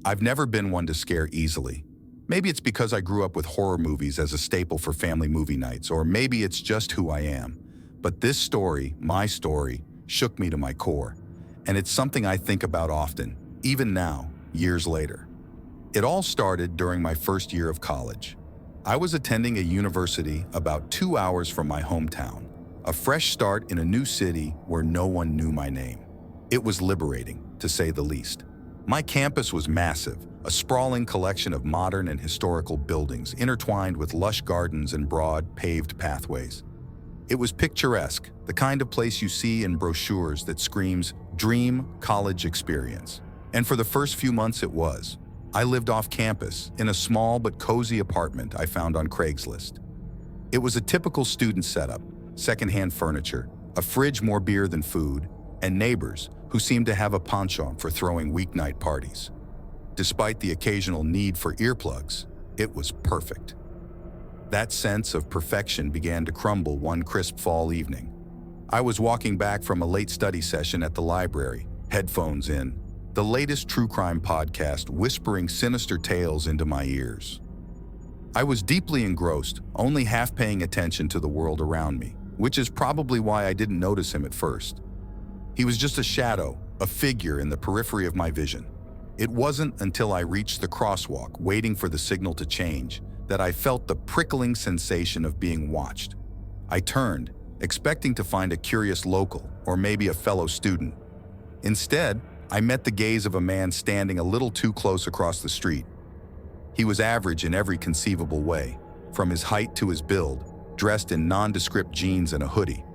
I've never been one to scare easily. Maybe it's because I grew up with horror movies as a staple for family movie nights, or maybe it's just who I am. But this story, my story, shook me to my core, and it's something I think about often, even now, years later. It all started during my first year of college. I was attending a university about 2 hours from my hometown, a fresh start in a new city where no one knew my name. It was liberating, to say the least. My campus was massive, a sprawling collection of modern and historical buildings intertwined with lush gardens and broad, paved pathways. It was picturesque, the kind of place you see in brochures that screams, "Dream college experience." And for the first few months it was. I lived off campus, in a small but cozy apartment I found on Craigslist. It was a typical student setup, secondhand furniture, a fridge more beer than food, and neighbors who seemed to have a penchant for throwing weeknight parties. Despite the occasional need for earplugs, it was perfect. That sense of perfection began to crumble one crisp fall evening. I was walking back from a late study session at the library, headphones in, the latest true crime podcast whispering sinister tales into my ears. I was deeply engrossed, only half paying attention to the world around me, which is probably why I didn't notice him at first. He was just a shadow, a figure in the periphery of my vision. It wasn't until I reached the crosswalk, waiting for the signal to change, that I felt the prickling sensation of being watched. I turned, expecting to find a curious local, or maybe a fellow student. Instead, I met the gaze of a man standing a little too close across the street. He was average in every conceivable way, from his height to his build, dressed in nondescript jeans and a hoodie.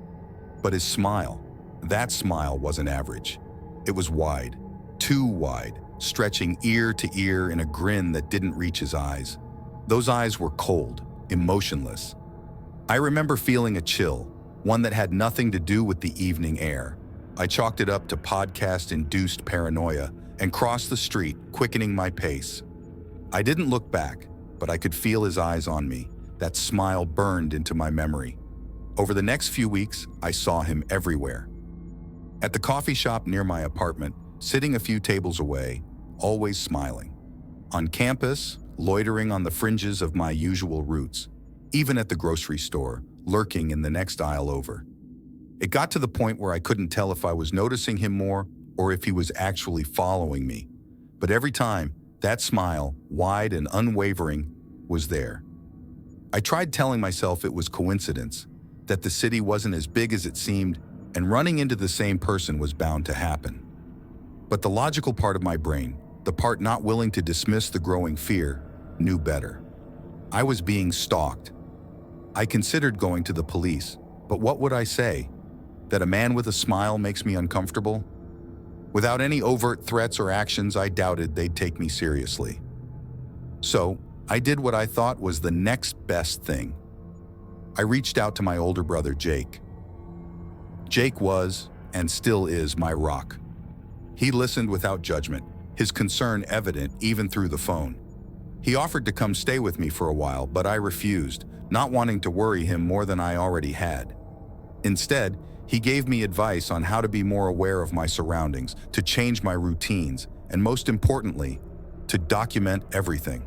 But his smile, that smile wasn't average. It was wide, too wide, stretching ear to ear in a grin that didn't reach his eyes. Those eyes were cold, emotionless. I remember feeling a chill, one that had nothing to do with the evening air. I chalked it up to podcast-induced paranoia and crossed the street, quickening my pace. I didn't look back, but I could feel his eyes on me. That smile burned into my memory. Over the next few weeks, I saw him everywhere. At the coffee shop near my apartment, sitting a few tables away, always smiling. On campus, loitering on the fringes of my usual routes. Even at the grocery store, lurking in the next aisle over. It got to the point where I couldn't tell if I was noticing him more or if he was actually following me. But every time, that smile, wide and unwavering, was there. I tried telling myself it was coincidence, that the city wasn't as big as it seemed, and running into the same person was bound to happen. But the logical part of my brain, the part not willing to dismiss the growing fear, knew better. I was being stalked. I considered going to the police, but what would I say? That a man with a smile makes me uncomfortable? Without any overt threats or actions, I doubted they'd take me seriously. So, I did what I thought was the next best thing. I reached out to my older brother, Jake. Jake was, and still is, my rock. He listened without judgment, his concern evident even through the phone. He offered to come stay with me for a while, but I refused, not wanting to worry him more than I already had. Instead, he gave me advice on how to be more aware of my surroundings, to change my routines, and most importantly, to document everything.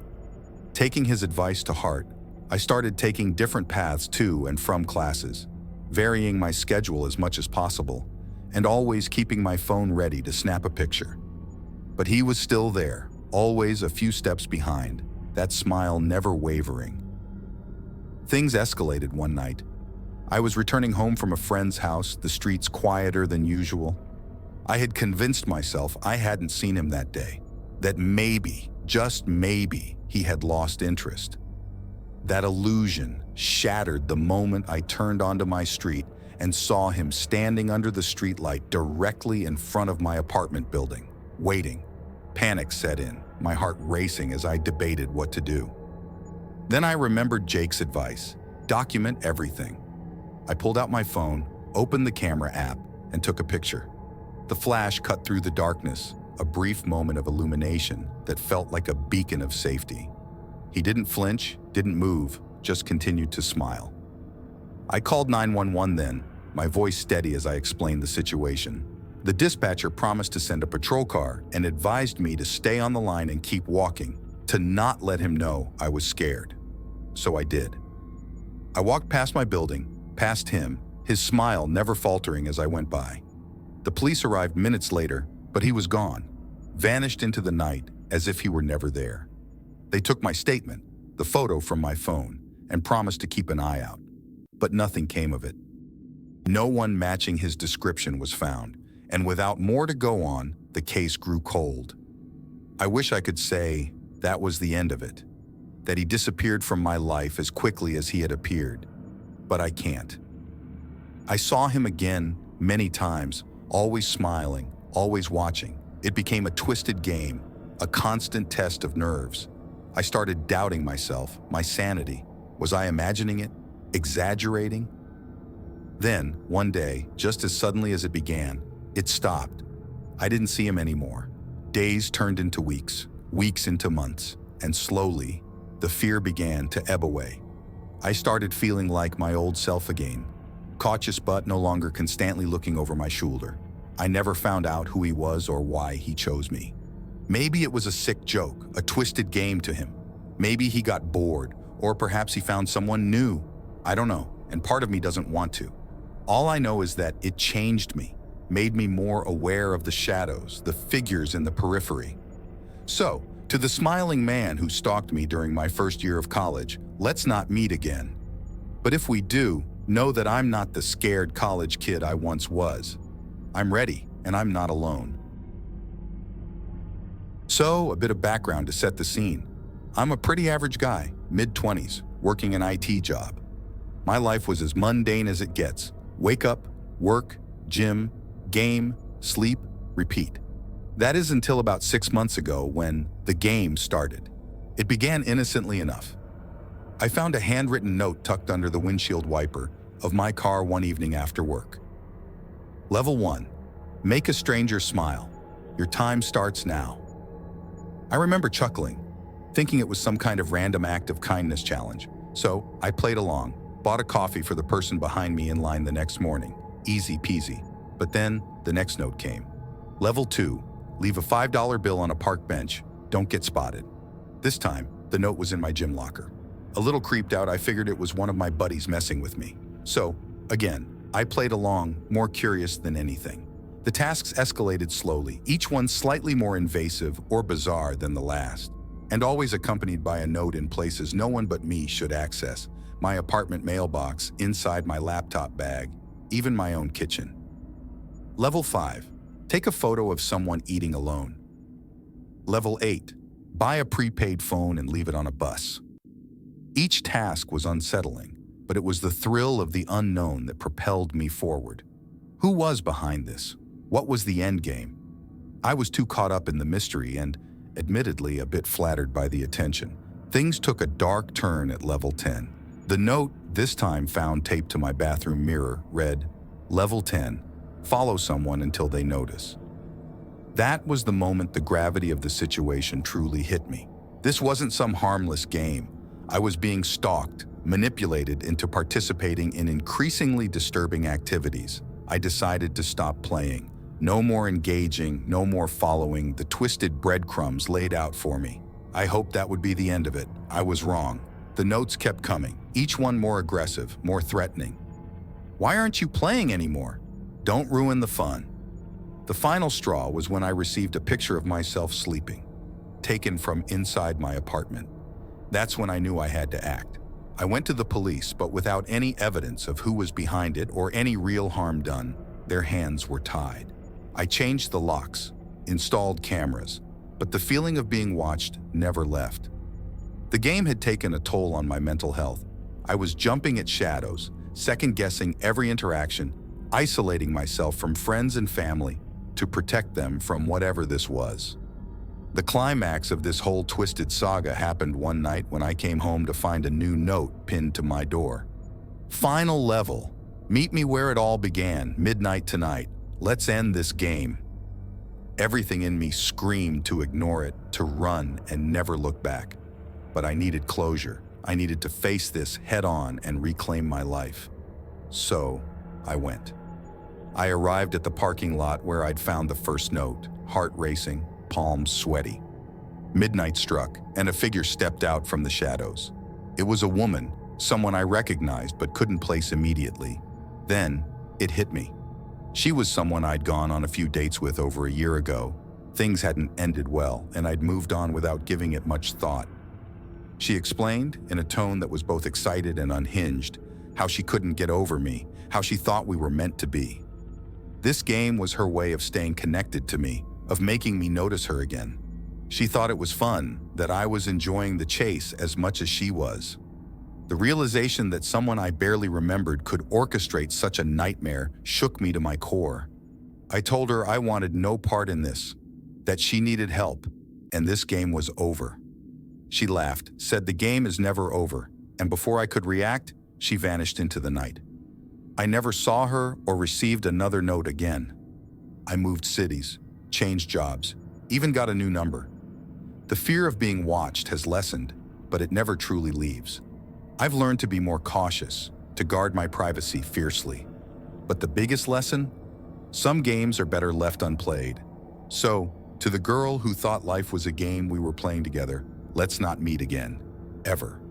Taking his advice to heart, I started taking different paths to and from classes, varying my schedule as much as possible, and always keeping my phone ready to snap a picture. But he was still there, always a few steps behind, that smile never wavering. Things escalated one night. I was returning home from a friend's house, the streets quieter than usual. I had convinced myself I hadn't seen him that day, that maybe, just maybe, he had lost interest. That illusion shattered the moment I turned onto my street and saw him standing under the streetlight directly in front of my apartment building, waiting. Panic set in, my heart racing as I debated what to do. Then I remembered Jake's advice: document everything. I pulled out my phone, opened the camera app, and took a picture. The flash cut through the darkness, a brief moment of illumination that felt like a beacon of safety. He didn't flinch, didn't move, just continued to smile. I called 911 then, my voice steady as I explained the situation. The dispatcher promised to send a patrol car and advised me to stay on the line and keep walking, to not let him know I was scared. So I did. I walked past my building, past him, his smile never faltering as I went by. The police arrived minutes later, but he was gone, vanished into the night as if he were never there. They took my statement, the photo from my phone, and promised to keep an eye out. But nothing came of it. No one matching his description was found, and without more to go on, the case grew cold. I wish I could say that was the end of it, that he disappeared from my life as quickly as he had appeared, but I can't. I saw him again many times, always smiling, always watching. It became a twisted game, a constant test of nerves. I started doubting myself, my sanity. Was I imagining it? Exaggerating? Then, one day, just as suddenly as it began, it stopped. I didn't see him anymore. Days turned into weeks, weeks into months, and slowly, the fear began to ebb away. I started feeling like my old self again, cautious but no longer constantly looking over my shoulder. I never found out who he was or why he chose me. Maybe it was a sick joke, a twisted game to him. Maybe he got bored, or perhaps he found someone new. I don't know, and part of me doesn't want to. All I know is that it changed me, made me more aware of the shadows, the figures in the periphery. So, to the smiling man who stalked me during my first year of college, let's not meet again. But if we do, know that I'm not the scared college kid I once was. I'm ready, and I'm not alone. So, a bit of background to set the scene. I'm a pretty average guy, mid-20s, working an IT job. My life was as mundane as it gets. Wake up, work, gym, game, sleep, repeat. That is until about 6 months ago when the game started. It began innocently enough. I found a handwritten note tucked under the windshield wiper of my car one evening after work. Level 1. Make a stranger smile. Your time starts now. I remember chuckling, thinking it was some kind of random act of kindness challenge. So I played along, bought a coffee for the person behind me in line the next morning. Easy peasy. But then the next note came. Level 2. Leave a $5 bill on a park bench. Don't get spotted. This time, the note was in my gym locker. A little creeped out, I figured it was one of my buddies messing with me. So, again, I played along, more curious than anything. The tasks escalated slowly, each one slightly more invasive or bizarre than the last, and always accompanied by a note in places no one but me should access. My apartment mailbox, inside my laptop bag, even my own kitchen. Level 5. Take a photo of someone eating alone. Level 8. Buy a prepaid phone and leave it on a bus. Each task was unsettling, but it was the thrill of the unknown that propelled me forward. Who was behind this? What was the end game? I was too caught up in the mystery and, admittedly, a bit flattered by the attention. Things took a dark turn at level 10. The note, this time found taped to my bathroom mirror, read, Level 10. Follow someone until they notice. That was the moment the gravity of the situation truly hit me. This wasn't some harmless game. I was being stalked, manipulated into participating in increasingly disturbing activities. I decided to stop playing. No more engaging, no more following the twisted breadcrumbs laid out for me. I hoped that would be the end of it. I was wrong. The notes kept coming, each one more aggressive, more threatening. Why aren't you playing anymore? Don't ruin the fun. The final straw was when I received a picture of myself sleeping, taken from inside my apartment. That's when I knew I had to act. I went to the police, but without any evidence of who was behind it or any real harm done. Their hands were tied. I changed the locks, installed cameras, but the feeling of being watched never left. The game had taken a toll on my mental health. I was jumping at shadows, second-guessing every interaction, isolating myself from friends and family to protect them from whatever this was. The climax of this whole twisted saga happened one night when I came home to find a new note pinned to my door. Final level. Meet me where it all began, midnight tonight. Let's end this game. Everything in me screamed to ignore it, to run and never look back. But I needed closure. I needed to face this head on and reclaim my life. So I went. I arrived at the parking lot where I'd found the first note, heart racing, palms sweaty. Midnight struck, and a figure stepped out from the shadows. It was a woman, someone I recognized but couldn't place immediately. Then, it hit me. She was someone I'd gone on a few dates with over a year ago. Things hadn't ended well, and I'd moved on without giving it much thought. She explained, in a tone that was both excited and unhinged, how she couldn't get over me, how she thought we were meant to be. This game was her way of staying connected to me, of making me notice her again. She thought it was fun, that I was enjoying the chase as much as she was. The realization that someone I barely remembered could orchestrate such a nightmare shook me to my core. I told her I wanted no part in this, that she needed help, and this game was over. She laughed, said the game is never over, and before I could react, she vanished into the night. I never saw her or received another note again. I moved cities, changed jobs, even got a new number. The fear of being watched has lessened, but it never truly leaves. I've learned to be more cautious, to guard my privacy fiercely. But the biggest lesson? Some games are better left unplayed. So, to the girl who thought life was a game we were playing together, let's not meet again, ever.